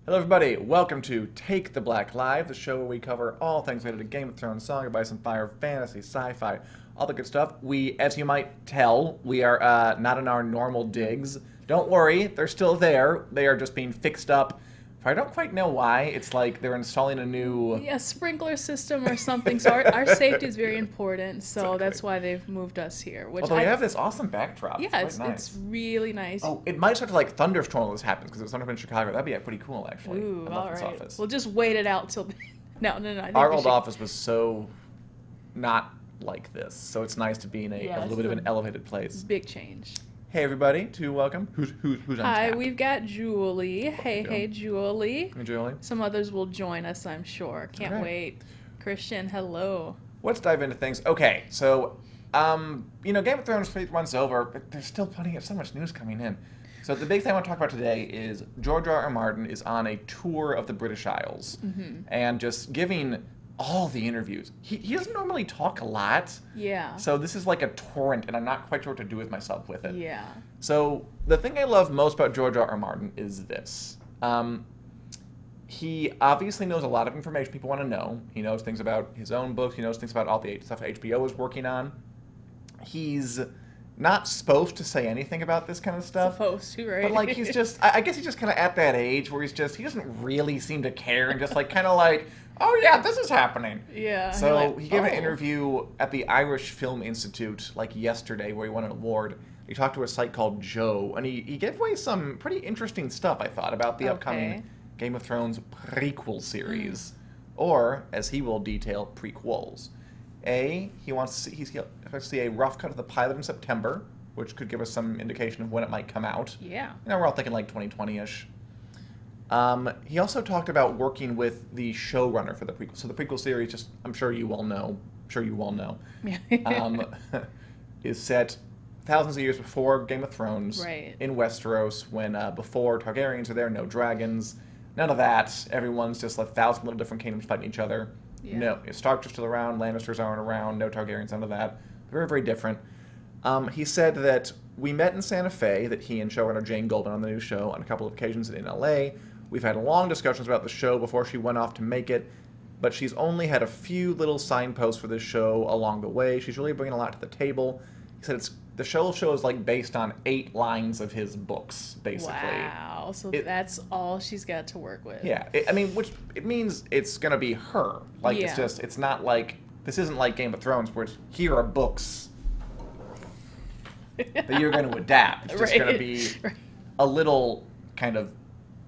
Hello, everybody. Welcome to Take the Black Live, the show where we cover all things related to Game of Thrones, Song of Ice and Fire, fantasy, sci-fi, all the good stuff. We, as you might tell, we are not in our normal digs. Don't worry, they're still there. They are just being fixed up. I don't quite know why. It's like they're installing a new... Yeah, sprinkler system or something. So our safety is very important. So exactly. That's why they've moved us here. Although we have this awesome backdrop. Yeah, it's really nice. Oh, it might start to like thunderstorm when this happens because it's thunderstorm in Chicago. That'd be pretty cool, actually. Ooh, all right. Office. We'll just wait it out till... No. Our old office was so not like this. So it's nice to be in a little bit of an elevated place. Big change. Hey everybody, to welcome. Who's on Hi, tap? We've got Julie. Hey, Julie. Hey, Julie. Some others will join us, I'm sure. Can't wait. Christian, hello. Let's dive into things. Okay, so, Game of Thrones runs over, but there's still so much news coming in. So the big thing I want to talk about today is George R.R. Martin is on a tour of the British Isles and just giving all the interviews. He doesn't normally talk a lot. Yeah. So this is like a torrent, and I'm not quite sure what to do with myself with it. Yeah. So the thing I love most about George R.R. Martin is this. He obviously knows a lot of information people want to know. He knows things about his own books. He knows things about all the stuff HBO is working on. He's not supposed to say anything about this kind of stuff. Supposed to, right? But, like, he's just... I guess he's just kind of at that age where he doesn't really seem to care and just, like, kind of like... Oh, yeah, this is happening. Yeah. So he gave an interview at the Irish Film Institute, like, yesterday, where he won an award. He talked to a site called Joe, and he gave away some pretty interesting stuff, I thought, about the upcoming Game of Thrones prequel series. Or, as he will detail, prequels. He expects to see a rough cut of the pilot in September, which could give us some indication of when it might come out. Yeah. We're all thinking, like, 2020-ish. He also talked about working with the showrunner for the prequel. So the prequel series, I'm sure you all know, is set thousands of years before Game of Thrones in Westeros, when before Targaryens are there, no dragons, none of that. Everyone's just like 1,000 little different kingdoms fighting each other. Yeah. No, Starks are still around, Lannisters aren't around, no Targaryens, none of that. Very, very different. He said that we met in Santa Fe, that he and showrunner Jane Goldman on the new show on a couple of occasions in LA. We've had long discussions about the show before she went off to make it, but she's only had a few little signposts for this show along the way. She's really bringing a lot to the table. He said the show is like based on 8 lines of his books, basically. Wow, so that's all she's got to work with. Yeah, which it means it's going to be her. Like, it's not like, this isn't like Game of Thrones where it's, here are books that you're going to adapt. It's just going to be a little kind of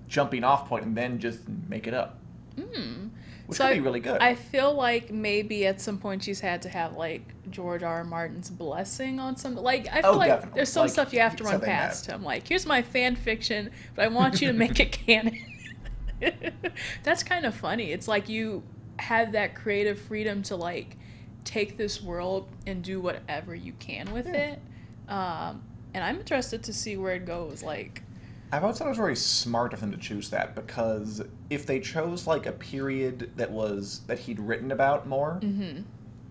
jumping off point and then just make it up. Which could be really good. I feel like maybe at some point she's had to have, like, George R.R. Martin's blessing on something. Like, I feel like definitely. There's some stuff you have to run past him. Like, here's my fan fiction, but I want you to make it canon. That's kind of funny. It's like you have that creative freedom to, like, take this world and do whatever you can with it. And I'm interested to see where it goes. Like, I've always thought it was very smart of him to choose that, because if they chose, like, a period that he'd written about more,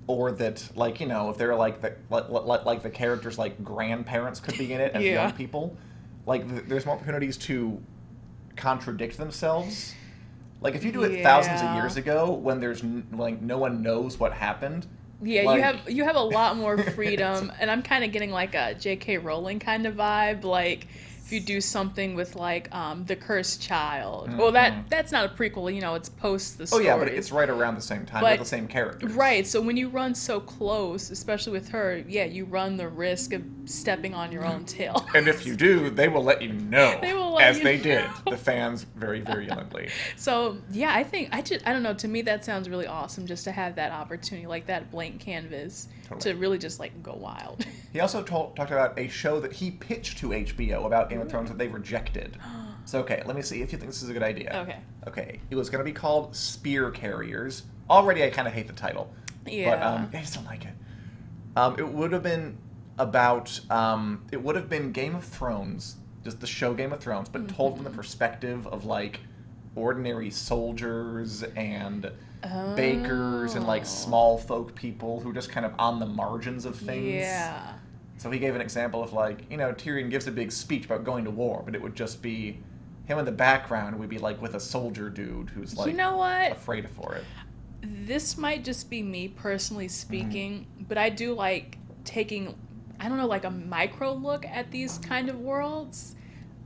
or that, like, if they're like the characters, like, grandparents could be in it as young people, like, there's more opportunities to contradict themselves. Like, if you do it thousands of years ago when there's like no one knows what happened. Yeah, like, you have a lot more freedom, and I'm kind of getting like a J.K. Rowling kind of vibe, like. If you do something with, like, The Cursed Child. Well, that's not a prequel, it's post the story. Oh, yeah, but it's right around the same time with the same characters. Right, so when you run so close, especially with her, you run the risk of stepping on your own tail. And if you do, they will let you know. They did. The fans very virulently. So, yeah, I don't know, to me that sounds really awesome just to have that opportunity, like that blank canvas, to really just, like, go wild. He also talked about a show that he pitched to HBO about Game of Thrones that they rejected. So, okay, let me see if you think this is a good idea. Okay. It was going to be called Spear Carriers. Already, I kind of hate the title. Yeah. But I just don't like it. It would have been about... it would have been Game of Thrones, just the show Game of Thrones, but told from the perspective of, like, ordinary soldiers and bakers and, like, small folk people who are just kind of on the margins of things. Yeah. So he gave an example of, like, Tyrion gives a big speech about going to war, but it would just be him in the background would be like with a soldier dude who's like, you know what? Afraid for it. This might just be me personally speaking, but I do like taking, I don't know, like a micro look at these kind of worlds.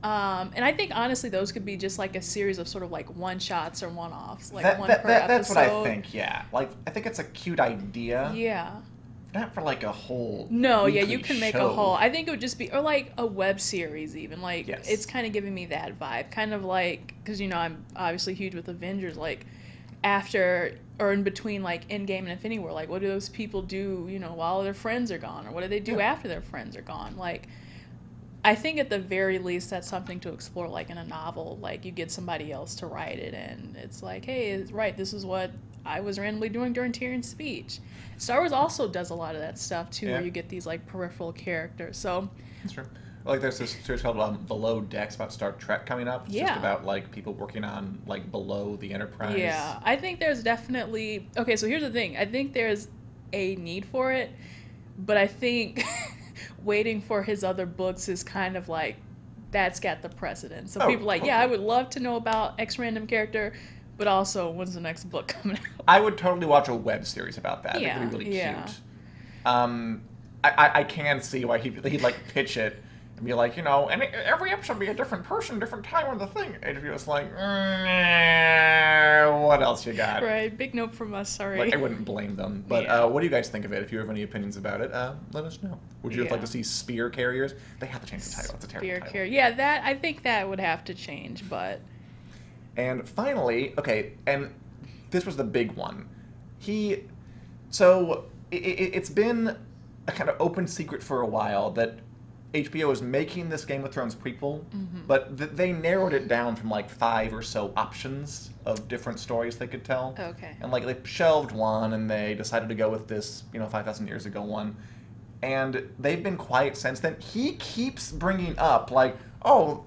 And I think honestly those could be just like a series of sort of like one shots or one offs, like one per episode. That's what I think. Yeah, like I think it's a cute idea. Yeah. Not for like a whole. No, yeah, you can make a whole. I think it would just be, or like a web series even. Like it's kind of giving me that vibe, kind of like, because you know I'm obviously huge with Avengers. Like after or in between like Endgame and Infinity War, like what do those people do? You know, while their friends are gone, or what do they do after their friends are gone? Like. I think at the very least that's something to explore, like in a novel. Like you get somebody else to write it, and it's like, hey, this is what I was randomly doing during Tyrion's speech. Star Wars also does a lot of that stuff too, where you get these like peripheral characters. So that's true. Like there's this series called Below Decks about Star Trek coming up. It's just about like people working on like below the Enterprise. Yeah, I think there's definitely okay. So here's the thing. I think there's a need for it, but I think. Waiting for his other books is kind of like that's got the precedent. So people are like, I would love to know about X random character, but also when's the next book coming out? I would totally watch a web series about that. Yeah, it would be really cute. I can see why he'd like pitch it and be like, you know, and every episode be a different person, different time on the thing. HBO's like, what else you got? Right, big note from us, sorry. Like, I wouldn't blame them. But what do you guys think of it? If you have any opinions about it, let us know. Would you like to see spear carriers? They have to change the title. It's a terrible title. Carrier. Yeah, I think that would have to change, but... And finally, okay, and this was the big one. It's been a kind of open secret for a while that HBO is making this Game of Thrones prequel, but they narrowed it down from like 5 or so options of different stories they could tell. Okay. And like they shelved one and they decided to go with this, 5,000 years ago one. And they've been quiet since then. He keeps bringing up like, oh,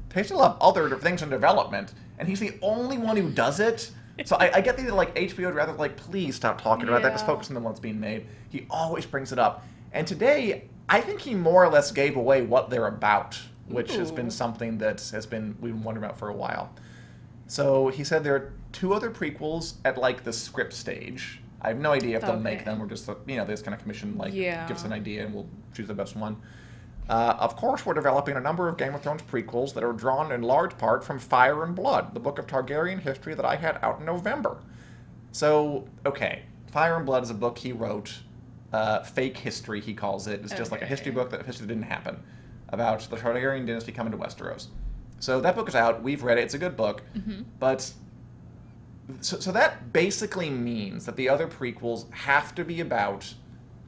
they still have other things in development. And he's the only one who does it. So I get that like HBO would rather like, please stop talking about that. Just focus on the one that's being made. He always brings it up. And today, I think he more or less gave away what they're about, which has been something that we've been wondering about for a while. So he said there are 2 other prequels at like the script stage. I have no idea if they'll make them or just, they just kind of commission, give us an idea and we'll choose the best one. Of course, we're developing a number of Game of Thrones prequels that are drawn in large part from Fire and Blood, the book of Targaryen history that I had out in November. So, okay, Fire and Blood is a book he wrote. Fake history, he calls it. It's just like a history book that history didn't happen about the Targaryen dynasty coming to Westeros. So that book is out. We've read it. It's a good book. But so that basically means that the other prequels have to be about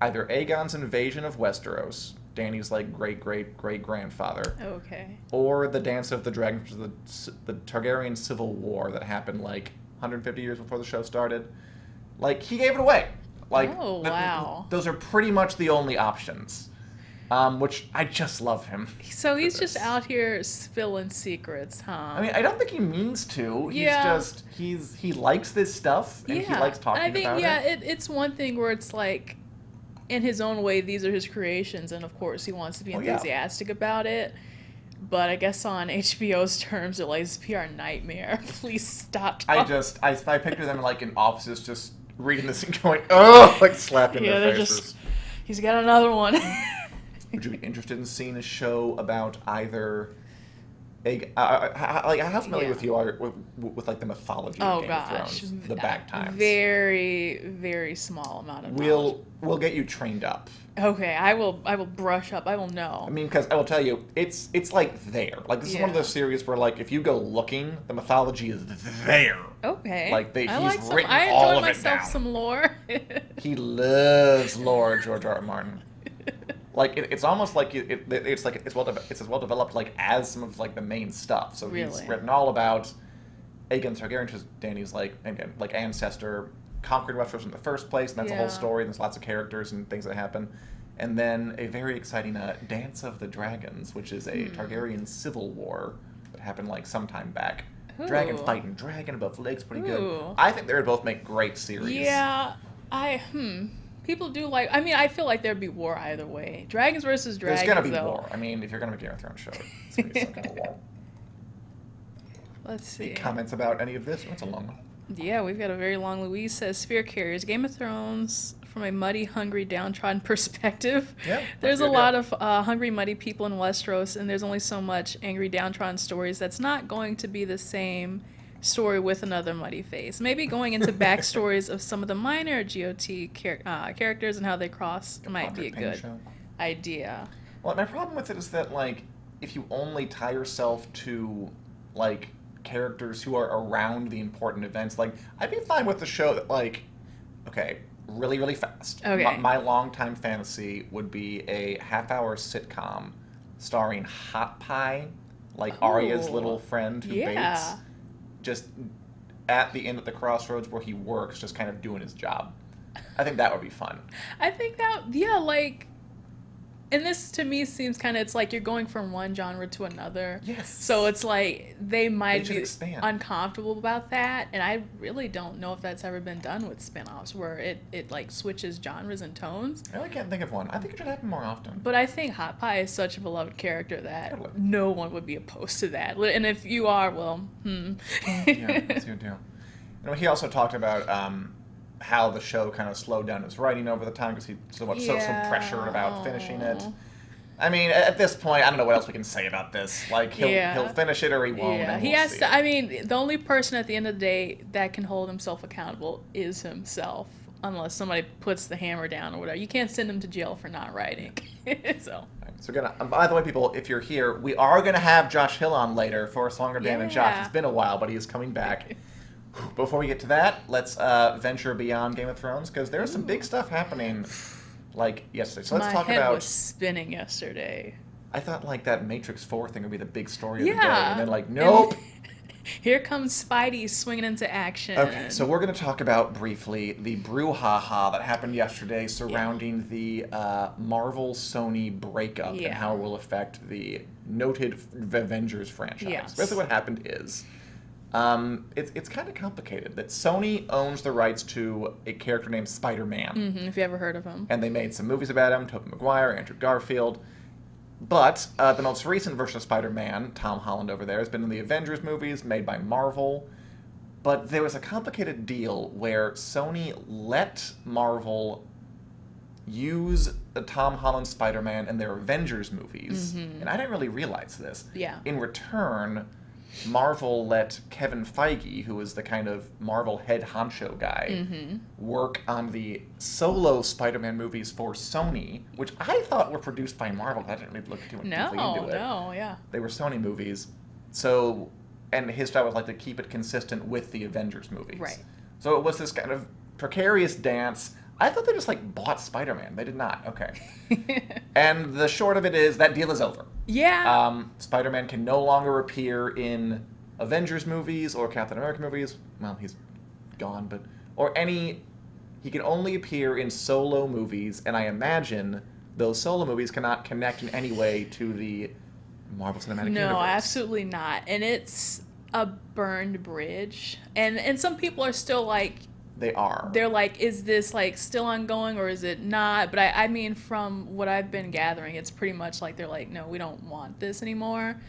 either Aegon's invasion of Westeros, Dany's like great-great-great-grandfather, or the Dance of the Dragon, which is the Targaryen Civil War that happened like 150 years before the show started. Like, he gave it away. Like, those are pretty much the only options, which I just love him. So he's just out here spilling secrets, huh? I mean, I don't think he means to. He likes this stuff, and he likes talking about it. It's one thing where it's like, in his own way, these are his creations, and of course he wants to be enthusiastic about it. But I guess on HBO's terms, it like, PR nightmare. Please stop talking. I picture them like in offices just reading this and going, oh, like slapping their faces. He's got another one. Would you be interested in seeing a show about either how familiar with you are with like the mythology of Game of Thrones, the back times? Very, very small amount of knowledge. We'll get you trained up. Okay, I will brush up. I will know. I mean, because I will tell you, it's like there. Like, this is one of those series where, like, if you go looking, the mythology is there. Okay. Like, he's written all of it down. I enjoy myself some lore. He loves lore, George R.R. Martin. Like, it's almost like it's as well developed like as some of like the main stuff. So he's written all about Aegon Targaryen, which is Dany's like ancestor, conquered Westeros in the first place, and that's a whole story. And there's lots of characters and things that happen. And then a very exciting Dance of the Dragons, which is a Targaryen civil war that happened like sometime back. Ooh. Dragon fighting dragon above lakes, pretty good. I think they would both make great series. Yeah, people do like. I mean, I feel like there'd be war either way. Dragons versus dragons. There's gonna be war. I mean, if you're gonna make a Game of Thrones show, it's gonna be some kind of war. Let's see. Any comments about any of this? It's a long one. Yeah, we've got a very long. Louise says, Spear Carriers, Game of Thrones from a muddy, hungry, downtrodden perspective. Yeah, there's a lot of hungry, muddy people in Westeros, and there's only so much angry, downtrodden stories. That's not going to be the same story with another muddy face. Maybe going into backstories of some of the minor GOT characters and how they cross might be a good idea. Well, my problem with it is that, like, if you only tie yourself to, like, characters who are around the important events, like, I'd be fine with the show that, like, okay, really, really fast. Okay. My longtime fantasy would be a half-hour sitcom starring Hot Pie, like Arya's little friend who Bates, just at the end at the crossroads where he works, just kind of doing his job. I think that would be fun. I think that, like... And this, to me, seems kind of, it's like you're going from one genre to another. Yes. So it's like they might be expand. Uncomfortable about that. And I really don't know if that's ever been done with spinoffs where it like, switches genres and tones. I really can't think of one. I think it should happen more often. But I think Hot Pie is such a beloved character that no one would be opposed to that. And if you are, well, Yeah, that's your deal. And he also talked about... how the show kind of slowed down his writing over the time because he so pressured about finishing it. I mean, at this point, I don't know what else we can say about this. Like, he'll finish it or he won't. Yeah, he has to. I mean, the only person at the end of the day that can hold himself accountable is himself, unless somebody puts the hammer down or whatever. You can't send him to jail for not writing. So by the way, people, if you're here, we are gonna have Josh Hill on later for us longer Dan and Josh. It's been a while, but he is coming back. Before we get to that, let's venture beyond Game of Thrones, because there's some big stuff happening, like, yesterday. So let's talk about... My head was spinning yesterday. I thought, like, that Matrix 4 thing would be the big story of the day, and then, like, nope! Here comes Spidey swinging into action. Okay, so we're going to talk about, briefly, the brouhaha that happened yesterday surrounding the Marvel-Sony breakup and how it will affect the noted Avengers franchise. Yes. Basically what happened is... it's kind of complicated that Sony owns the rights to a character named Spider-Man. If you ever heard of him. And they made some movies about him, Tobey Maguire, Andrew Garfield. But the most recent version of Spider-Man, Tom Holland over there, has been in the Avengers movies made by Marvel. But there was a complicated deal where Sony let Marvel use the Tom Holland Spider-Man in their Avengers movies. And I didn't really realize this. Yeah. In return... Marvel let Kevin Feige, who is the kind of Marvel head honcho guy, work on the solo Spider-Man movies for Sony, which I thought were produced by Marvel. I didn't really look too much deeply into it. Yeah. They were Sony movies. So, and his job was like to keep it consistent with the Avengers movies. Right. So it was this kind of precarious dance. I thought they just, like, bought Spider-Man. They did not. Okay. And the short of it is that deal is over. Yeah. Spider-Man can no longer appear in Avengers movies or Captain America movies. Well, he's gone, but... He can only appear in solo movies, and I imagine those solo movies cannot connect in any way to the Marvel Cinematic Universe. No, absolutely not. And it's a burned bridge. And some people are still like... They're like, is this, like, still ongoing or is it not? But I mean, from what I've been gathering, it's pretty much like they're like, no, we don't want this anymore.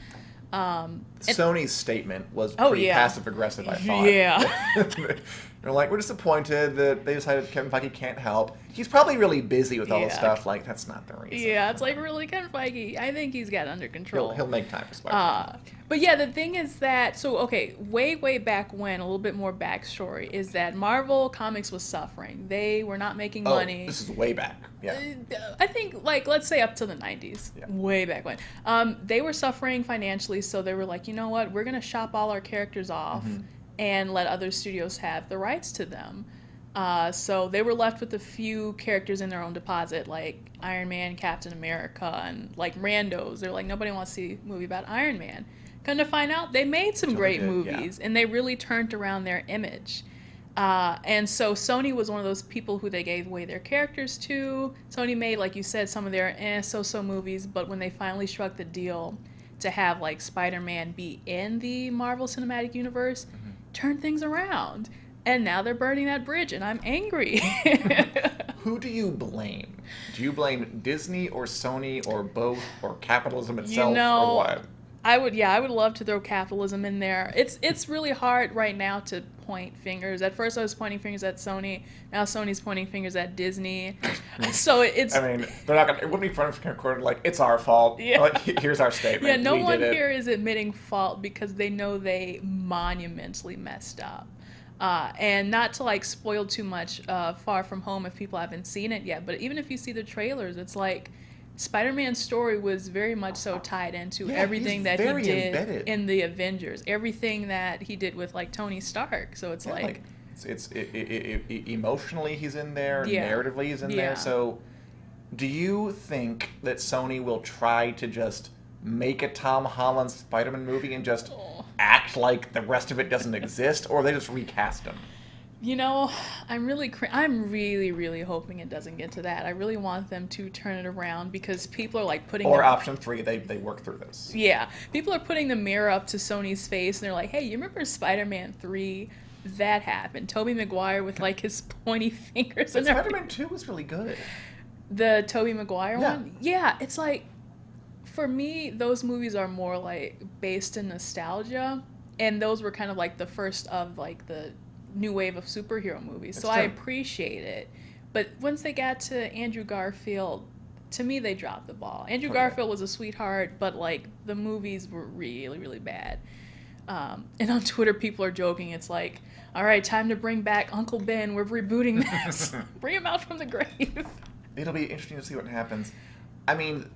Sony's statement was pretty passive-aggressive, I thought. Yeah. They're like, we're disappointed that they decided Kevin Feige can't help. He's probably really busy with all this stuff. Like, that's not the reason. Yeah, it's like, really, Kevin Feige, I think he's got it under control. He'll make time for Spider-Man. But yeah, the thing is that, so, okay, way back when, a little bit more backstory, is that Marvel Comics was suffering. They were not making money. This is way back. Yeah. I think, like, let's say up to the 90s. Yeah. Way back when. They were suffering financially, so they were like, you know what, we're going to shop all our characters off and let other studios have the rights to them. So they were left with a few characters in their own deposit, like Iron Man, Captain America, and like randos. They're like, nobody wants to see a movie about Iron Man. Come to find out, they made some great movies, and they really turned around their image. And so Sony was one of those people who they gave away their characters to. Sony made, like you said, some of their so-so movies, but when they finally struck the deal to have, like, Spider-Man be in the Marvel Cinematic Universe, turned things around. And now they're burning that bridge, and I'm angry. Who do you blame? Do you blame Disney or Sony or both or capitalism itself or what? I would love to throw capitalism in there. It's really hard right now to point fingers. At first I was pointing fingers at Sony. Now Sony's pointing fingers at Disney. So it's... I mean, they're not gonna... It wouldn't be fun if they recorded, like, it's our fault. Yeah. Like, here's our statement. Yeah, no one here is admitting fault because they know they monumentally messed up. And not to, like, spoil too much Far From Home if people haven't seen it yet, but even if you see the trailers, it's like... Spider-Man's story was very much so tied into everything that he did embedded in the Avengers, everything that he did with like Tony Stark. So it's it's emotionally he's in there, narratively he's in there. So, do you think that Sony will try to just make a Tom Holland Spider-Man movie and just act like the rest of it doesn't exist, or they just recast him? You know, I'm really hoping it doesn't get to that. I really want them to turn it around because people are like putting... Or option 3, they work through this. Yeah. People are putting the mirror up to Sony's face and they're like, hey, you remember Spider-Man 3? That happened. Tobey Maguire with like his pointy fingers. And Spider-Man 2 was really good. The Tobey Maguire one? Yeah, it's like, for me, those movies are more like based in nostalgia. And those were kind of like the first of like the... new wave of superhero movies. So I appreciate it. But once they got to Andrew Garfield, to me they dropped the ball. Andrew Garfield was a sweetheart, but like the movies were really, really bad. And on Twitter people are joking. It's like, all right, time to bring back Uncle Ben. We're rebooting this. Bring him out from the grave. It'll be interesting to see what happens. I mean,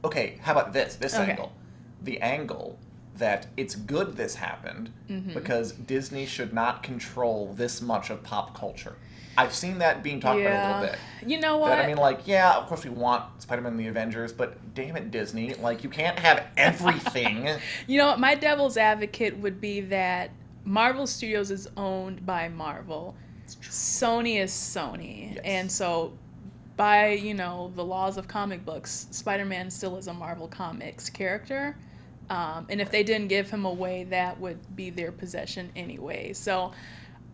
okay, how about this angle? The angle that it's good this happened because Disney should not control this much of pop culture. I've seen that being talked about a little bit. You know what? That, I mean, like, yeah, of course we want Spider-Man and the Avengers, but damn it, Disney. Like, you can't have everything. You know what? My devil's advocate would be that Marvel Studios is owned by Marvel. Sony is Sony. Yes. And so by, you know, the laws of comic books, Spider-Man still is a Marvel Comics character. And if they didn't give him away, that would be their possession anyway. So,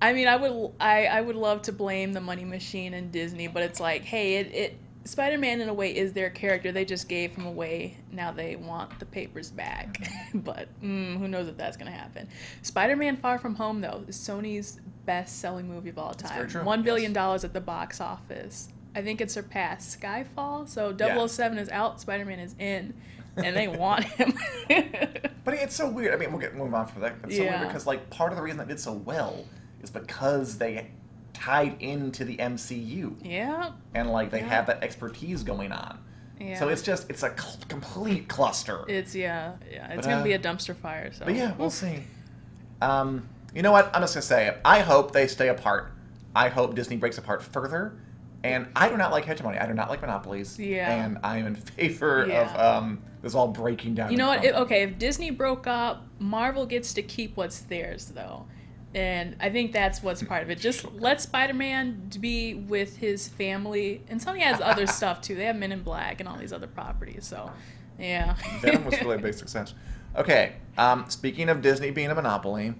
I mean, I would love to blame the money machine and Disney, but it's like, hey, Spider-Man in a way is their character. They just gave him away. Now they want the papers back. But who knows if that's going to happen. Spider-Man Far From Home, though, is Sony's best-selling movie of all time. $1 billion at the box office. I think it surpassed Skyfall. So 007 is out, Spider-Man is in. And they want him. But it's so weird. I mean, we'll move on from that. It's so weird because, like, part of the reason that did so well is because they tied into the MCU. Yeah. And, like, they have that expertise going on. Yeah. So it's a complete cluster. It's going to be a dumpster fire. So. But yeah, we'll see. You know what? I'm just going to say it. I hope they stay apart. I hope Disney breaks apart further. And I do not like hegemony. I do not like monopolies. Yeah. And I am in favor of this all breaking down. You know what? If Disney broke up, Marvel gets to keep what's theirs, though. And I think that's what's part of it. Just let Spider-Man be with his family. And Sony has other stuff, too. They have Men in Black and all these other properties. So, yeah. Venom was really a big success. Okay. Speaking of Disney being a monopoly,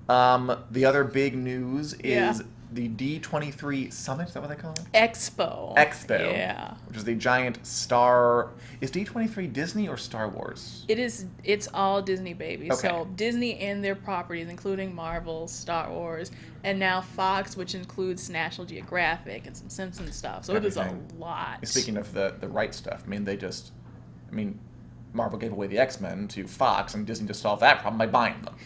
the other big news is... the D23 Summit, is that what they call it? Expo. Yeah. Which is the giant Star... Is D23 Disney or Star Wars? It's all Disney, baby. Okay. So Disney and their properties, including Marvel, Star Wars, and now Fox, which includes National Geographic and some Simpsons stuff. So it is a lot. Speaking of the right stuff, I mean, Marvel gave away the X-Men to Fox, and Disney just solved that problem by buying them.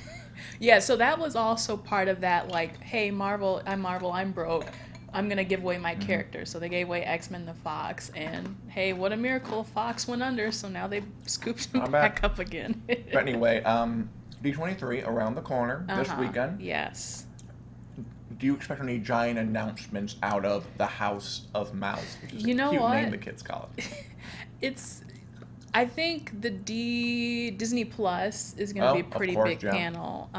Yeah, so that was also part of that, like, hey, Marvel, I'm broke. I'm going to give away my characters. So they gave away X-Men to Fox, and hey, what a miracle, Fox went under, so now they scooped them back up again. But anyway, D23 around the corner this weekend. Yes. Do you expect any giant announcements out of the House of Mouse, which is a cute name the kids call it? I think the Disney Plus is going to be a pretty big panel.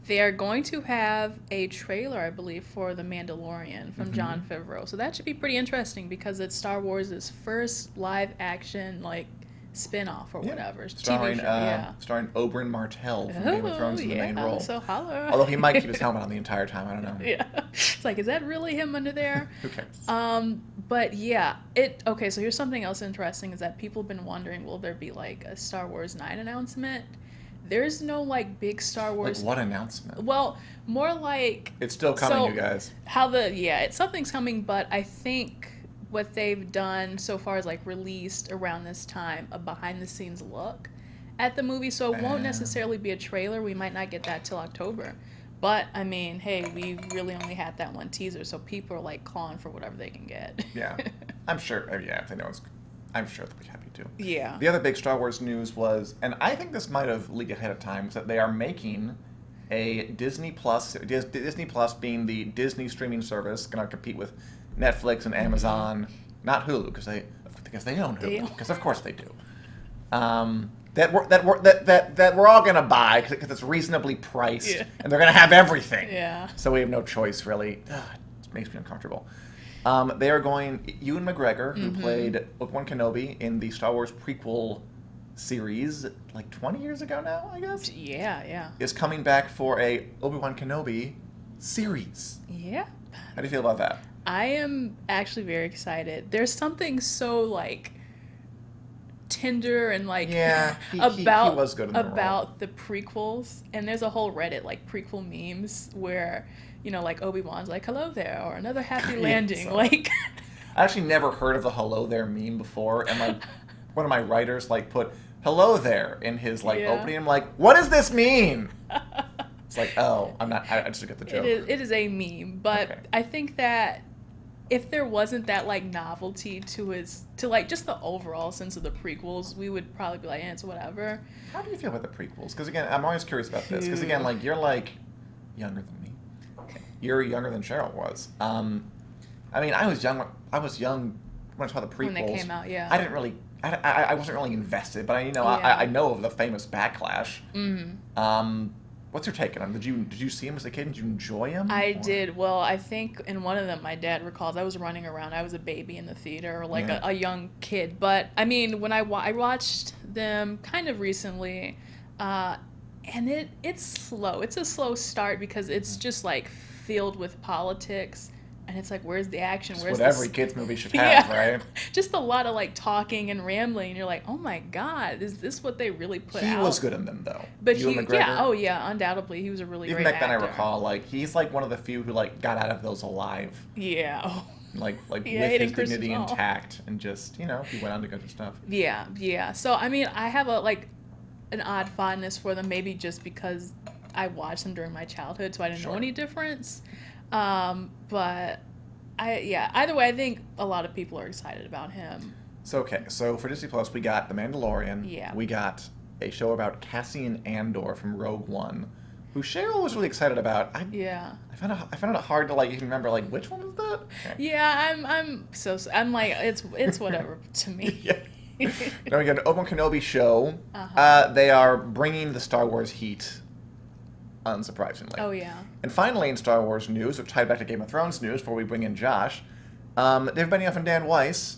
They are going to have a trailer, I believe, for The Mandalorian from Jon Favreau. So that should be pretty interesting because it's Star Wars' first live action, like, spin-off or whatever. Starring TV show, starring Oberyn Martell from Game of Thrones in the main role. So holla. Although he might keep his helmet on the entire time, I don't know. Yeah. It's like, is that really him under there? Who cares? But yeah, okay, so here's something else interesting is that people have been wondering, will there be like a Star Wars 9 announcement? There's no like big Star Wars. Like what announcement? Well, more like it's still coming, you guys. Something's coming, but I think what they've done so far is like released around this time a behind the scenes look at the movie, so it won't necessarily be a trailer. We might not get that till October. But I mean, hey, we really only had that one teaser, so people are like clawing for whatever they can get. Yeah. I'm sure. Yeah, if they know I'm sure they'll be happy to. Yeah. The other big Star Wars news was, and I think this might have leaked ahead of time, was that they are making a Disney Plus being the Disney streaming service, going to compete with Netflix and Amazon, not Hulu, because they own Hulu, because of course they do. That we're all going to buy because it's reasonably priced, and they're going to have everything. Yeah. So we have no choice, really. It makes me uncomfortable. They are going. Ewan McGregor, who played Obi-Wan Kenobi in the Star Wars prequel series, like 20 years ago now, I guess. Yeah. Is coming back for a Obi-Wan Kenobi series. Yeah. How do you feel about that? I am actually very excited. There's something so like tender and like he was good in the role. The prequels, and there's a whole Reddit like prequel memes where, you know, like Obi-Wan's like hello there or another happy landing. Like I actually never heard of the hello there meme before, and like one of my writers like put hello there in his like opening. I'm like, what does this mean? It's like, oh, I just get the joke. It is a meme, but I think that if there wasn't that like novelty to like just the overall sense of the prequels, we would probably be like, it's whatever. How do you feel about the prequels? Because again, I'm always curious about this. Because again, like you're like younger than me. You're younger than Cheryl was. I mean, I was young when I saw the prequels. When they came out, yeah. I didn't really. I wasn't really invested, but I know of the famous backlash. Mm-hmm. What's your take on them? Did you see him as a kid? Did you enjoy him? I did. Well, I think in one of them, my dad recalls I was running around. I was a baby in the theater, or like a young kid. But I mean, when I watched them kind of recently, and it's slow. It's a slow start because it's just like filled with politics. And it's like, where's the action? Where's what every kids movie should have, right? Just a lot of like talking and rambling. And you're like, oh my God, is this what they really put out? He was good in them though. But undoubtedly, he was a really great actor. Even back then, I recall, like he's like one of the few who like got out of those alive. Yeah. Like with his dignity intact, and just he went on to go do stuff. Yeah. So I mean, I have an odd fondness for them, maybe just because I watched them during my childhood, so I didn't know any difference. But either way, I think a lot of people are excited about him. So for Disney Plus, we got The Mandalorian. Yeah. We got a show about Cassian Andor from Rogue One, who Cheryl was really excited about. I found it hard to like even remember like which one was that. Okay. Yeah, I'm like it's whatever to me. Yeah. Now we got an Obi-Wan Kenobi show. They are bringing the Star Wars heat. Unsurprisingly. Oh, yeah. And finally, in Star Wars news, which tied back to Game of Thrones news before we bring in Josh, David Benioff and Dan Weiss,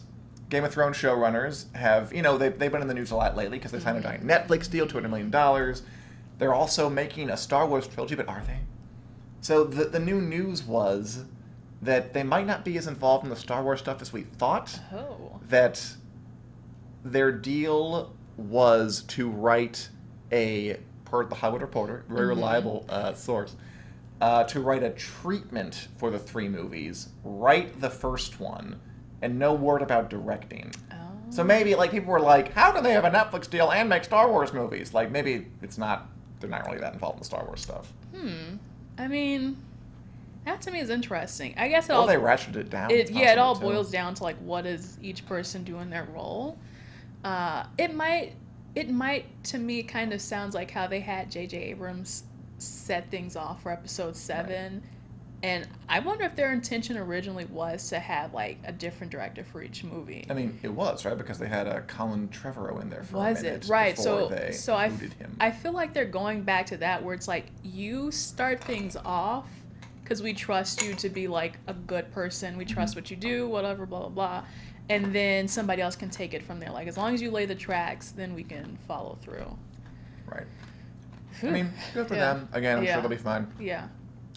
Game of Thrones showrunners, have, they've been in the news a lot lately because they signed a giant Netflix deal, $200 million. They're also making a Star Wars trilogy, but are they? So the new news was that they might not be as involved in the Star Wars stuff as we thought. Oh. That their deal was to write per the Hollywood Reporter, very reliable source, to write a treatment for the 3 movies, write the first one, and no word about directing. Oh. So maybe, like, people were like, how can they have a Netflix deal and make Star Wars movies? Like, maybe they're not really that involved in the Star Wars stuff. I mean, that to me is interesting. I guess they ratcheted it down. It all boils down to, like, what does each person do in their role? It might, to me, kind of sounds like how they had J.J. Abrams set things off for Episode 7. Right. And I wonder if their intention originally was to have, like, a different director for each movie. I mean, it was, right? Because they had Colin Trevorrow in there for a minute. Was it? Right. Before they booted him. I feel like they're going back to that where it's like, you start things off because we trust you to be, like, a good person. We trust what you do, whatever, blah, blah, blah. and then somebody else can take it from there. Like, as long as you lay the tracks, then we can follow through. Right. I mean, good for them. Again, I'm sure they'll be fine. Yeah.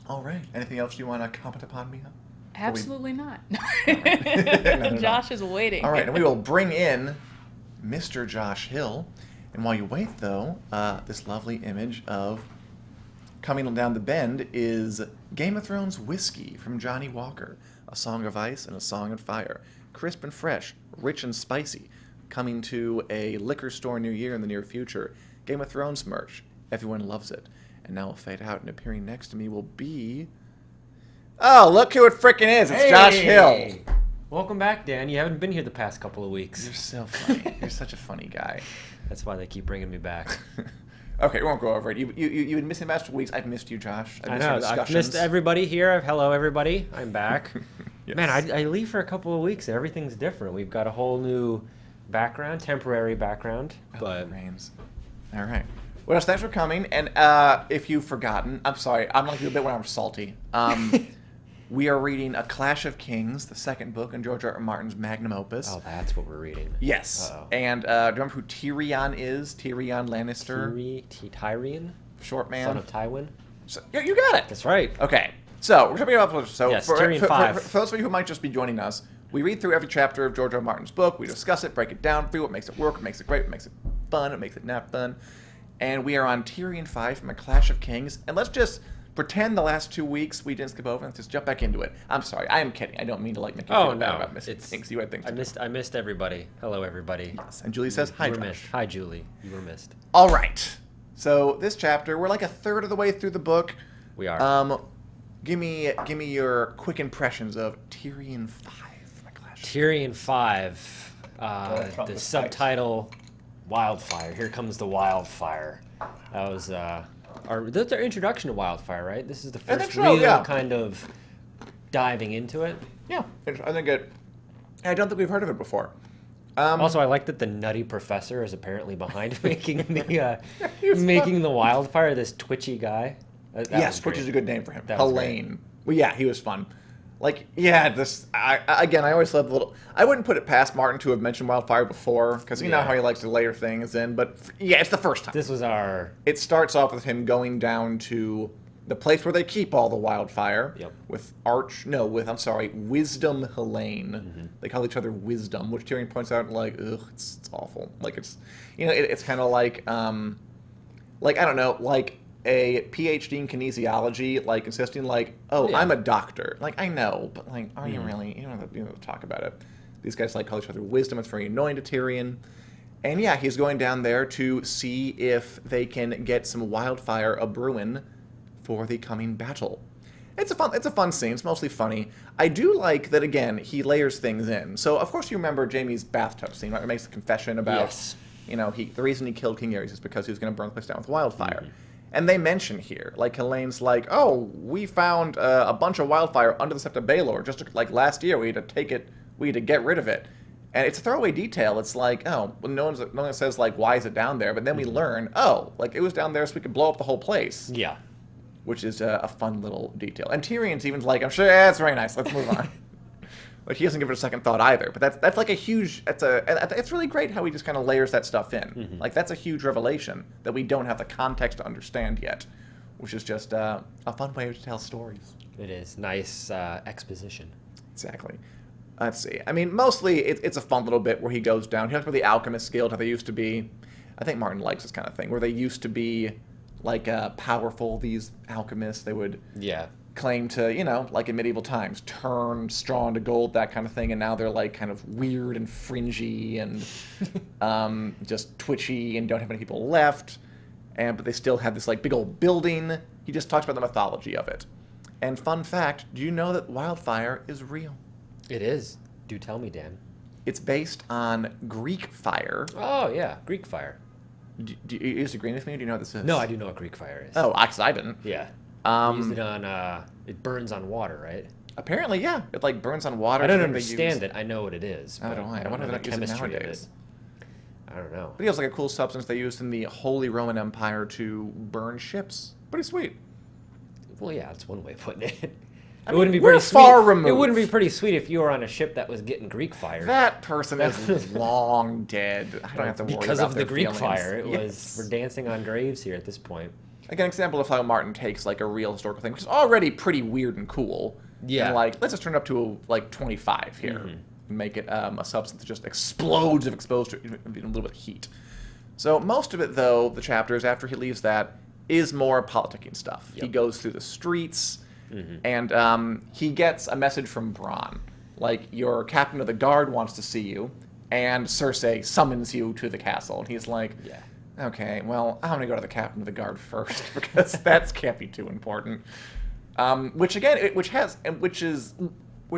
All right. Anything else you want to comment upon, Mia? Absolutely not. No. Josh is waiting. All right, and we will bring in Mr. Josh Hill. And while you wait, though, this lovely image of coming down the bend is Game of Thrones whiskey from Johnny Walker. A Song of Ice and a Song of Fire. Crisp and fresh, rich and spicy. Coming to a liquor store near you in the near future. Game of Thrones merch. Everyone loves it. And now we'll fade out, and appearing next to me will be... Oh, look who it frickin' is. It's Josh Hill. Welcome back, Dan. You haven't been here the past couple of weeks. You're so funny. You're such a funny guy. That's why they keep bringing me back. Okay, we won't go over it. You've been missing the past weeks. I've missed you, Josh. I know. I've missed everybody here. Hello, everybody. I'm back. Yes. Man, I leave for a couple of weeks and everything's different. We've got a whole new background, temporary background. But Rains. All right. Well, thanks for coming. And if you've forgotten, I'm sorry. I'm like a bit when I'm salty. We are reading A Clash of Kings, the second book in George R.R. Martin's magnum opus. Oh, that's what we're reading. Yes. Uh-oh. And do you remember who Tyrion is? Tyrion Lannister? Tyrion? Short man? Son of Tywin? So, you got it. That's right. Okay. So, we're talking about... So yes, for Tyrion 5. For those of you who might just be joining us, we read through every chapter of George R.R. Martin's book. We discuss it, break it down through what makes it work, what makes it great, what makes it fun, what makes it not fun. And we are on Tyrion 5 from A Clash of Kings. And let's just... pretend the last 2 weeks we didn't skip over and just jump back into it. I'm sorry. I am kidding. I don't mean to make you feel bad about missing things. You had things to do. I missed everybody. Hello, everybody. Yes. And Julie says, hi, you were Josh. missed. Hi, Julie. You were missed. All right. So this chapter, we're like a third of the way through the book. We are. Give me your quick impressions of Tyrion 5. My Clash. Tyrion 5. The subtitle, Wildfire. Here comes the wildfire. That was... that's our introduction to Wildfire, right? This is the first real kind of diving into it. Yeah, I think it. I don't think we've heard of it before. Also, I like that the nutty professor is apparently behind making the Wildfire. This twitchy guy. Yes, Twitch is a good name for him. Helene. Well, yeah, he was fun. Like, yeah, this. I always love the little. I wouldn't put it past Martin to have mentioned Wildfire before, because you know how he likes to layer things in. But yeah, it's the first time. This was our. It starts off with him going down to the place where they keep all the Wildfire. Yep. With Wisdom Helene. Mm-hmm. They call each other Wisdom, which Tyrion points out like, ugh, it's awful. Like it's, it's kind of like I don't know, like a PhD in kinesiology, like insisting like, I'm a doctor. Like, I know, but like, are you really? You don't have to talk about it. These guys like call each other Wisdom. It's very annoying to Tyrion. And yeah, he's going down there to see if they can get some wildfire a-brewing for the coming battle. It's a fun scene. It's mostly funny. I do like that, again, he layers things in. So, of course, you remember Jaime's bathtub scene, right? Where he makes a confession about, the reason he killed King Ares is because he was going to burn the place down with wildfire. Mm-hmm. And they mention here, like, Helene's like, we found a bunch of wildfire under the Sept of Baelor. Just like last year, we had to get rid of it. And it's a throwaway detail. It's like, no one says, like, why is it down there? But then we learn, it was down there so we could blow up the whole place. Yeah. Which is a fun little detail. And Tyrion's even like, I'm sure, it's very nice. Let's move on. Like, he doesn't give it a second thought either. But that's like a huge, it's really great how he just kind of layers that stuff in. Mm-hmm. Like, that's a huge revelation that we don't have the context to understand yet, which is just a fun way to tell stories. It is. Nice exposition. Exactly. Let's see. I mean, mostly it's a fun little bit where he goes down. He talks about the Alchemist Guild, how they used to be. I think Martin likes this kind of thing, where they used to be, like, powerful, these alchemists. They would claim to, like in medieval times, turn straw into gold, that kind of thing. And now they're, like, kind of weird and fringy and just twitchy and don't have many people left. But they still have this, like, big old building. He just talks about the mythology of it. And fun fact, do you know that wildfire is real? It is. Do tell me, Dan. It's based on Greek fire. Oh, yeah. Greek fire. Do you disagree with me, or do you know what this is? No, I do know what Greek fire is. Oh, actually, I didn't. Yeah. Used it on, it burns on water, right? Apparently, yeah. It, like, burns on water. I don't understand it. I know what it is. I don't know. I wonder if they use it nowadays. I don't know. But it was like a cool substance they used in the Holy Roman Empire to burn ships. Pretty sweet. Well, yeah, that's one way of putting it. It wouldn't be we're pretty far sweet. removed. It wouldn't be pretty sweet if you were on a ship that was getting Greek fire. That person is long dead. I don't have to worry because about of their the Greek feelings. fire. We're dancing on graves here at this point. Like an example of how Martin takes like a real historical thing, which is already pretty weird and cool. Yeah. And like, let's just turn it up to like 25 here. And make it a substance that just explodes if exposed to a little bit of heat. So most of it, though, the chapters after he leaves that, is more politicking stuff. Yep. He goes through the streets, and he gets a message from Bronn. Like, your captain of the guard wants to see you, and Cersei summons you to the castle. And he's like, okay, well, I'm going to go to the captain of the guard first, because that can't be too important. Which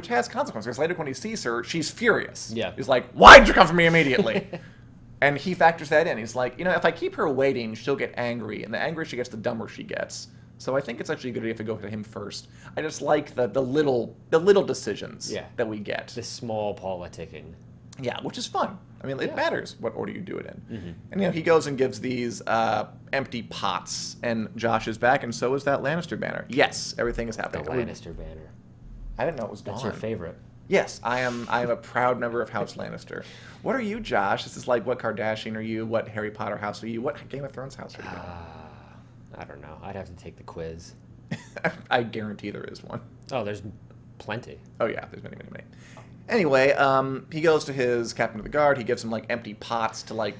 has consequences. Later, when he sees her, she's furious. Yeah. He's like, why did you come for me immediately? And he factors that in. He's like, if I keep her waiting, she'll get angry. And the angrier she gets, the dumber she gets. So I think it's actually a good idea if we go to him first. I just like the little decisions that we get. The small politicking. Yeah, which is fun. I mean, it matters what order you do it in. And, he goes and gives these empty pots. And Josh is back, and so is that Lannister banner. Yes, everything is happening. The Lannister banner. I didn't know it was gone. That's your favorite. Yes, I am a proud member of House Lannister. What are you, Josh? This is like, what Kardashian are you? What Harry Potter house are you? What Game of Thrones house are you? I don't know. I'd have to take the quiz. I guarantee there is one. Oh, there's plenty. Oh, yeah, there's many. Anyway, he goes to his captain of the guard. He gives him, like, empty pots to,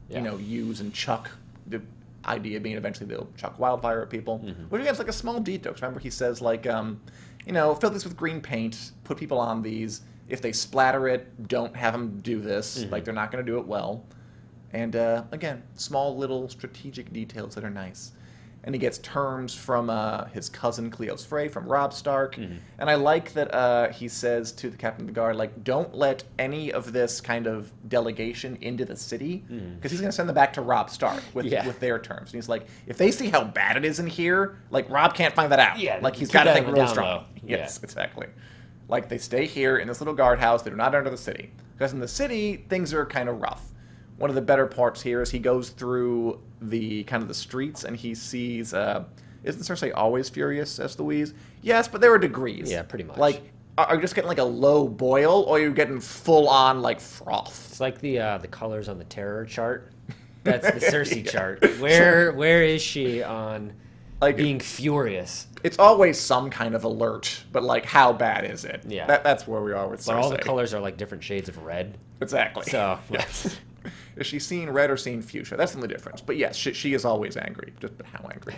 use and chuck. The idea being eventually they'll chuck wildfire at people. Which, again, is like a small detail. Remember, he says, like, fill this with green paint, put people on these. If they splatter it, don't have them do this. Like, they're not going to do it well. And, again, small little strategic details that are nice. And he gets terms from his cousin Cleos Frey from Robb Stark. And I like that he says to the captain of the guard, like, don't let any of this kind of delegation into the city, because he's going to send them back to Robb Stark with their terms. And he's like, if they see how bad it is in here, like, Robb can't find that out. Yeah, like, he's got to think real strong. Low. Yes, exactly. Like, they stay here in this little guardhouse. They do not enter the city. Because in the city, things are kind of rough. One of the better parts here is he goes through the kind of the streets and he sees, isn't Cersei always furious as Louise? Yes, but there are degrees. Yeah, pretty much. Like, are you just getting like a low boil, or are you getting full on like froth? It's like the colors on the terror chart. That's the Cersei chart. Where is she on like being furious? It's always some kind of alert, but like, how bad is it? Yeah. That's where we are with Cersei. But all the colors are like different shades of red. Exactly. So, yes. Is she seeing red or seeing fuchsia? That's the only difference. But yes, she is always angry. But how angry?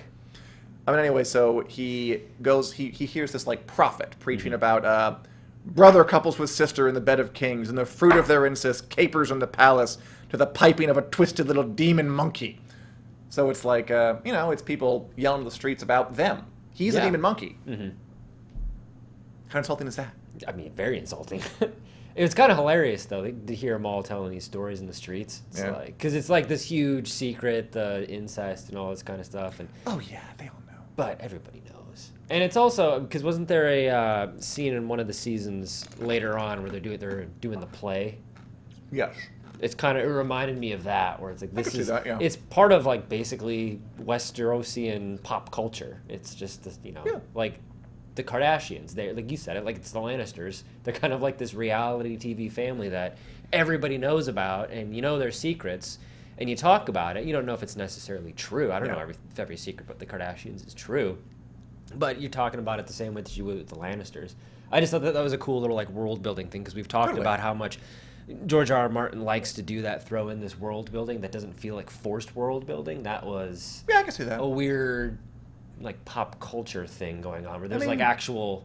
I mean, anyway, so he goes, he hears this like prophet preaching about brother couples with sister in the bed of kings, and the fruit of their incest capers in the palace to the piping of a twisted little demon monkey. So it's like, it's people yelling in the streets about them. He's a demon monkey. How insulting is that? I mean, very insulting. It was kind of hilarious, though, to hear them all telling these stories in the streets. It's like, because it's like this huge secret, the incest and all this kind of stuff. And oh, yeah, they all know. But everybody knows. And it's also, because wasn't there a scene in one of the seasons later on where they're doing the play? Yes. It's kind of, it reminded me of that, where it's like, this is, it's part of, like, basically Westerosian pop culture. It's just, this, like, the Kardashians, they, like you said it, like it's the Lannisters. They're kind of like this reality TV family that everybody knows about, and their secrets, and you talk about it. You don't know if it's necessarily true. I don't know if every secret about the Kardashians is true, but you're talking about it the same way that you would with the Lannisters. I just thought that was a cool little like world building thing, because we've talked about how much George R.R. Martin likes to do that, throw in this world building that doesn't feel like forced world building. That was I can see that. A weird like pop culture thing going on where there's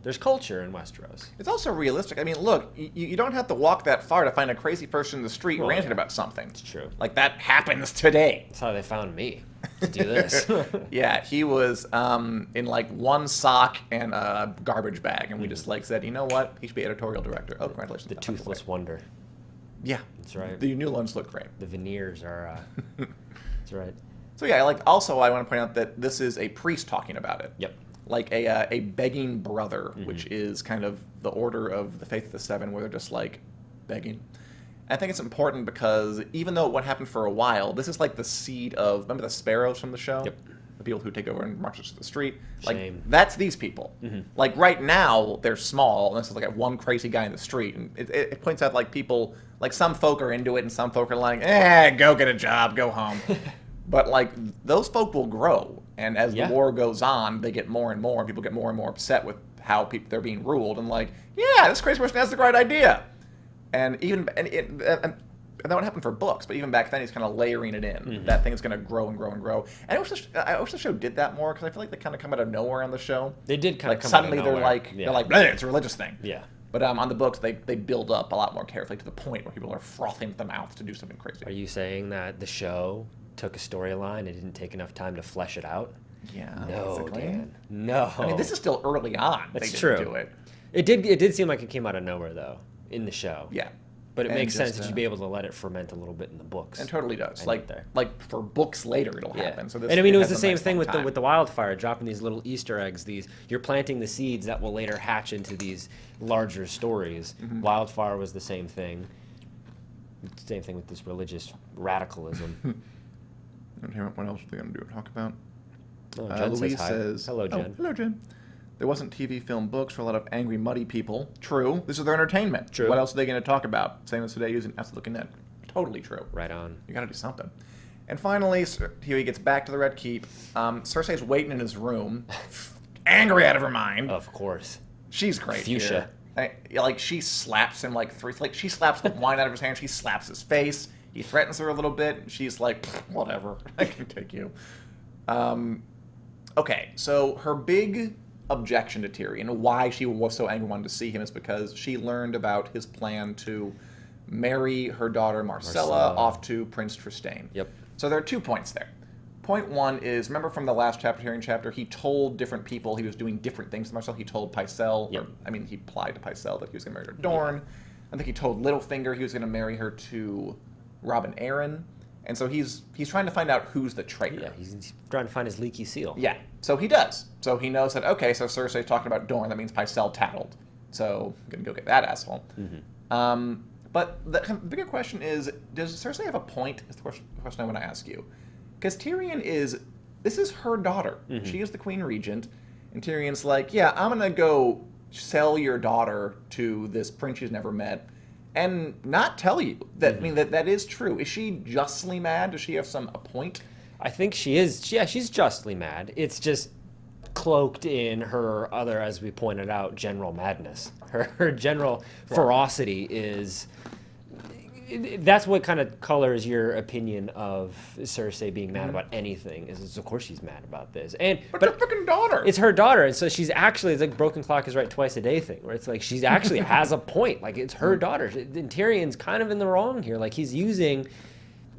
there's culture in Westeros. It's also realistic. I mean, look, you don't have to walk that far to find a crazy person in the street ranting about something. It's true. Like, that happens today. That's how they found me to do this. Yeah, he was in like one sock and a garbage bag, and we just like said, you know what? He should be editorial director. Oh, congratulations. The toothless wonder. Yeah. That's right. The new ones look great. The veneers are that's right. So yeah, also I want to point out that this is a priest talking about it. Yep. Like a begging brother, which is kind of the order of the Faith of the Seven, where they're just like begging. I think it's important because even though what happened for a while, this is like the seed of, remember the sparrows from the show? Yep. the people who take over and march us to the street. Like, Shame. that's these people. Like, right now, they're small, and this is like one crazy guy in the street, and it points out, like, people, like, some folk are into it, and some folk are like, go get a job, go home. But, like, those folk will grow, and as the war goes on, they get more and more, people get more and more upset with how they're being ruled, and like, this crazy person has the right idea. And and that would happen for books, but even back then he's kind of layering it in. That thing's going to grow and grow and grow. And I wish the show did that more, because I feel like they kind of come out of nowhere on the show. They did kind of come suddenly out of nowhere. They're like, it's a religious thing. Yeah. But on the books, they build up a lot more carefully to the point where people are frothing at the mouth to do something crazy. Are you saying that the show took a storyline and didn't take enough time to flesh it out? Yeah. No, basically. Dan. No. I mean, this is still early on. That's they true. Didn't do it. It did seem like it came out of nowhere, though, in the show. Yeah. But it makes sense that you'd be able to let it ferment a little bit in the books. It totally does. Like for books later, it'll happen. So and I mean, it was the same thing with the wildfire, dropping these little Easter eggs. You're planting the seeds that will later hatch into these larger stories. Wildfire was the same thing. Same thing with this religious radicalism. What else are they going to talk about? Oh, Jen Louise says, hello, Jen. Hello, Jen. There wasn't TV, film, books for a lot of angry, muddy people. True. This is their entertainment. True. What else are they going to talk about? Same as today using That's Looking At. Totally true. Right on. You got to do something. And finally, Huey gets back to the Red Keep. Cersei's waiting in his room, angry out of her mind. Of course. She's great. Fuchsia. Like, she slaps him she slaps the wine out of his hand. She slaps his face. He threatens her a little bit. She's like, whatever. I can take you. Okay, so her big objection to Tyrion, why she was so angry wanted to see him, is because she learned about his plan to marry her daughter Marcella off to Prince Trystane. Yep. So there are 2 points there. Point one is, remember from the last Tyrion chapter, he told different people he was doing different things to Marcella. He told Pycelle, he implied to Pycelle that he was going to marry her to Dorne. I think he told Littlefinger he was going to marry her to Robin Arryn. And so he's trying to find out who's the traitor. Yeah, he's trying to find his leaky seal. Yeah, so he does. So he knows that, okay, so Cersei's talking about Dorne. That means Pycelle tattled. So I'm going to go get that asshole. But the bigger question is, does Cersei have a point? Is the question I want to ask you. Because Tyrion this is her daughter. She is the Queen Regent. And Tyrion's like, yeah, I'm going to go sell your daughter to this prince she's never met. And not tell you that. I mean, that is true. Is she justly mad? Does she have a point? I think she is. Yeah, she's justly mad. It's just cloaked in her other, as we pointed out, general madness. Her general ferocity is. That's what kind of colors your opinion of Cersei being mad about anything. Is of course she's mad about this, but her freaking daughter. It's her daughter, and so she's actually, it's like broken clock is right twice a day thing, where it's like she's actually has a point. Like, it's her daughter. And Tyrion's kind of in the wrong here. Like, he's using,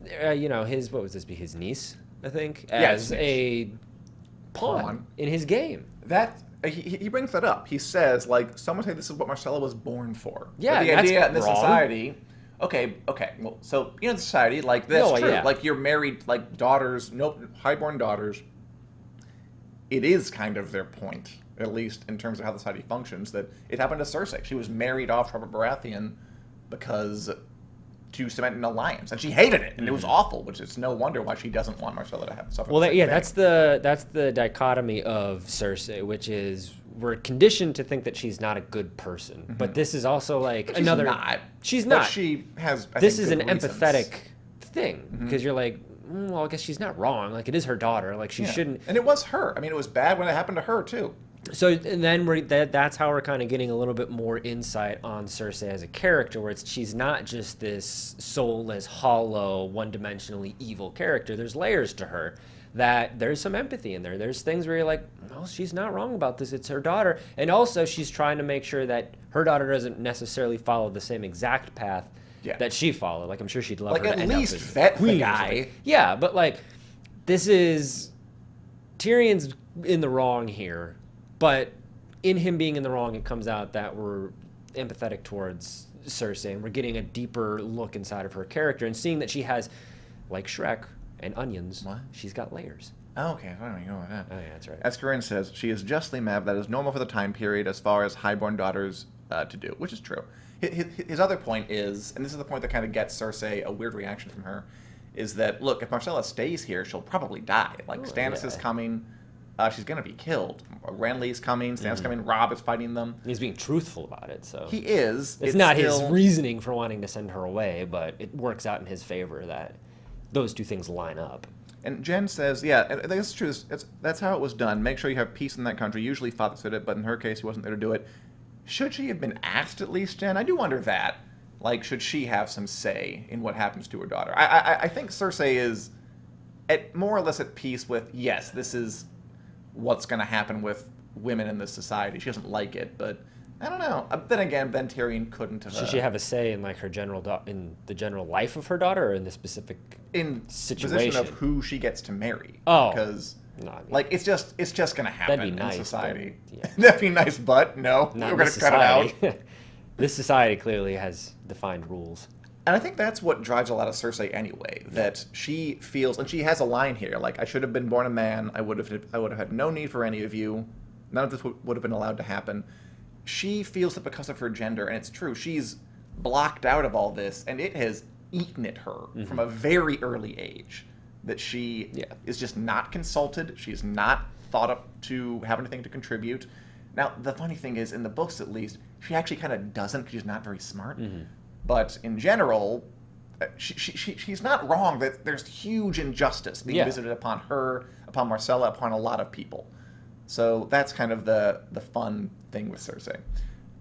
his, what would this be, his niece, I think, as a pawn in his game. That. He brings that up. He says, like, someone say this is what Marcella was born for. Yeah, but the idea in this society. Okay. Well, so in society, like, that's true. Yeah. Like, you're married, like, daughters, highborn daughters. It is kind of their point, at least in terms of how the society functions, that it happened to Cersei. She was married off Robert Baratheon to cement an alliance, and she hated it, and it was awful. Which is no wonder why she doesn't want Marcella to have suffer. Well, that's the dichotomy of Cersei, which is, we're conditioned to think that she's not a good person, but this is also like but another. She's not. But she has. This is an empathetic thing, because you're like, well, I guess she's not wrong. Like, it is her daughter. Like, she shouldn't. And it was her. I mean, it was bad when it happened to her too. So, and then that's how we're kind of getting a little bit more insight on Cersei as a character, where she's not just this soulless, hollow, one-dimensionally evil character. There's layers to her. That there's some empathy in there. There's things where you're like, well, she's not wrong about this. It's her daughter. And also, she's trying to make sure that her daughter doesn't necessarily follow the same exact path that she followed. Like, I'm sure she'd love her to end up as at least vet the guy. Yeah, but, like, this is... Tyrion's in the wrong here. But in him being in the wrong, it comes out that we're empathetic towards Cersei. And we're getting a deeper look inside of her character. And seeing that she has, like Shrek... and onions, she's got layers. Oh, okay. I don't even know about that. Oh, yeah, that's right. As Corinne says, she is justly mad. That is normal for the time period as far as highborn daughters to do, which is true. His other point is, and this is the point that kind of gets Cersei a weird reaction from her, is that, look, if Marcella stays here, she'll probably die. Like, Stannis is coming. She's going to be killed. Renly's coming. Stannis is coming. Robb is fighting them. He's being truthful about it, so... He is. It's not his reasoning for wanting to send her away, but it works out in his favor that those two things line up. And Jen says, yeah, I think it's true. That's how it was done. Make sure you have peace in that country. Usually father did it, but in her case, he wasn't there to do it. Should she have been asked at least, Jen? I do wonder that. Like, should she have some say in what happens to her daughter? I think Cersei is more or less at peace with, yes, this is what's going to happen with women in this society. She doesn't like it, but I don't know. Then again, Ben Tyrion couldn't have. Should she have a say in like her in the general life of her daughter, or in the specific situation? Position of who she gets to marry? Oh, because no, I mean, like it's just going to happen that'd be nice, in society. But, yeah. That'd be nice, but no, we're going to cut it out. This society clearly has defined rules. And I think that's what drives a lot of Cersei anyway, that she feels, and she has a line here, like, I should have been born a man, I would have had no need for any of you, none of this would have been allowed to happen. She feels that because of her gender, and it's true, she's blocked out of all this, and it has eaten at her from a very early age, that she is just not consulted, she's not thought up to have anything to contribute. Now, the funny thing is, in the books at least, she actually kind of doesn't, because she's not very smart. But in general, she's not wrong that there's huge injustice being visited upon her, upon Marcella, upon a lot of people. So that's kind of the fun thing with Cersei.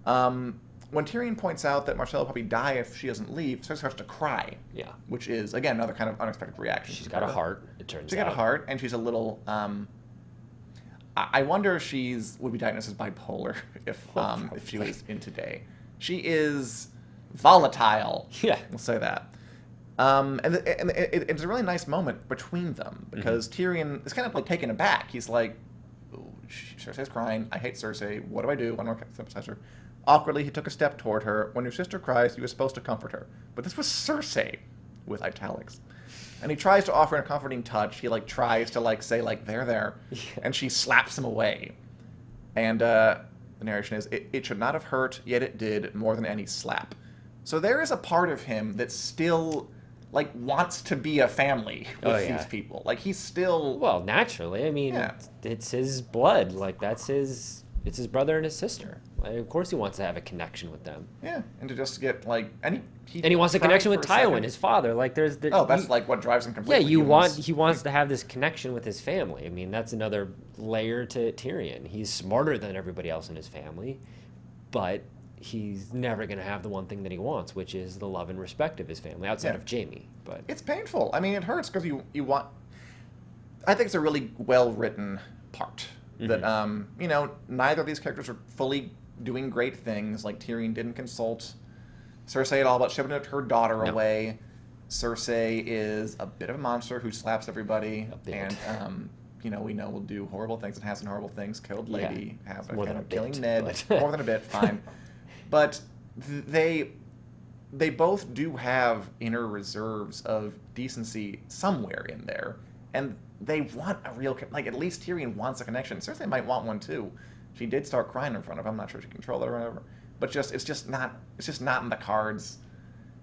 When Tyrion points out that Marcella will probably die if she doesn't leave, Cersei starts to cry. Yeah. Which is, again, another kind of unexpected reaction. She's got a heart, it turns out. She's got a heart, and she's a little... I wonder if would be diagnosed as bipolar if she was in today. She is volatile. Yeah. We'll say that. And it's a really nice moment between them because Tyrion is kind of like taken aback. He's like, Cersei's crying. I hate Cersei. What do I do? I don't sympathize her. Awkwardly, he took a step toward her. When your sister cries, you were supposed to comfort her. But this was Cersei, with italics. And he tries to offer a comforting touch. He tries to say there, and she slaps him away. And the narration is, it should not have hurt, yet it did more than any slap. So there is a part of him that still wants to be a family with these people. He's still... Well, naturally. I mean, it's his blood. It's his brother and his sister. Of course he wants to have a connection with them. Yeah, and to just get, and he wants a connection with Tywin, his father. That's what drives him completely. Yeah, he wants to have this connection with his family. I mean, that's another layer to Tyrion. He's smarter than everybody else in his family, but he's never going to have the one thing that he wants, which is the love and respect of his family, outside of Jaime. But it's painful. I mean, it hurts because you want... I think it's a really well-written part. That, neither of these characters are fully doing great things. Tyrion didn't consult Cersei at all about shipping her daughter away. Cersei is a bit of a monster who slaps everybody. And, we know will do horrible things and has done horrible things. Killed lady, have a kind of killing Ned. More than a bit, fine. But they both do have inner reserves of decency somewhere in there. And they want a real... at least Tyrion wants a connection. Cersei might want one, too. She did start crying in front of him. I'm not sure she can control it or whatever. But it's just not in the cards,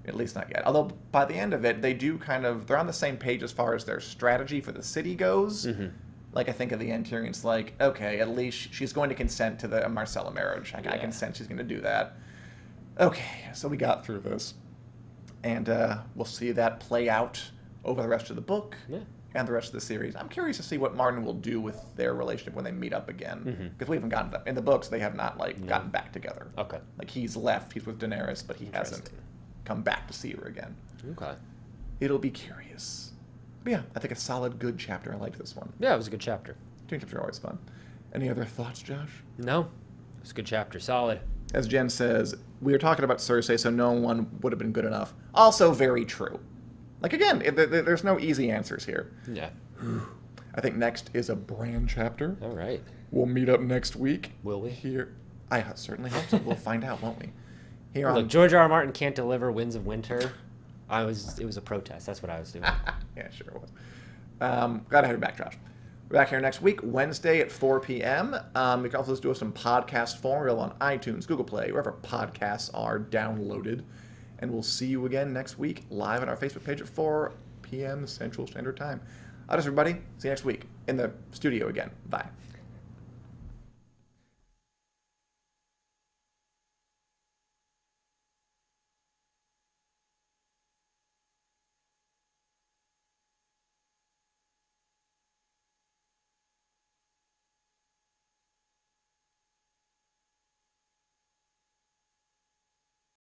at least not yet. Although, by the end of it, they do they're on the same page as far as their strategy for the city goes. I think at the end, Tyrion's okay, at least she's going to consent to the Marcella marriage. I can sense she's going to do that. Okay, so we got through this. And we'll see that play out over the rest of the book. Yeah. And the rest of the series. I'm curious to see what Martin will do with their relationship when they meet up again. Because we haven't gotten that. In the books, they have not, gotten back together. Okay. He's left. He's with Daenerys, but he hasn't come back to see her again. Okay. It'll be curious. But yeah, I think a solid, good chapter. I liked this one. Yeah, it was a good chapter. Doing chapters are always fun. Any other thoughts, Josh? No. It was a good chapter. Solid. As Jen says, we were talking about Cersei, so no one would have been good enough. Also very true. Again, there's no easy answers here. Yeah. I think next is a Bran chapter. All right. We'll meet up next week. Will we? Here. I certainly hope so. We'll find out, won't we? Look, George R.R. Martin can't deliver Winds of Winter. It was a protest. That's what I was doing. Yeah, sure it was. Glad to have you back, Josh. We're back here next week, Wednesday at 4 p.m. You can also do some podcast form. We're on iTunes, Google Play, wherever podcasts are downloaded. And we'll see you again next week live on our Facebook page at 4 p.m. Central Standard Time. Adios, everybody. See you next week in the studio again. Bye.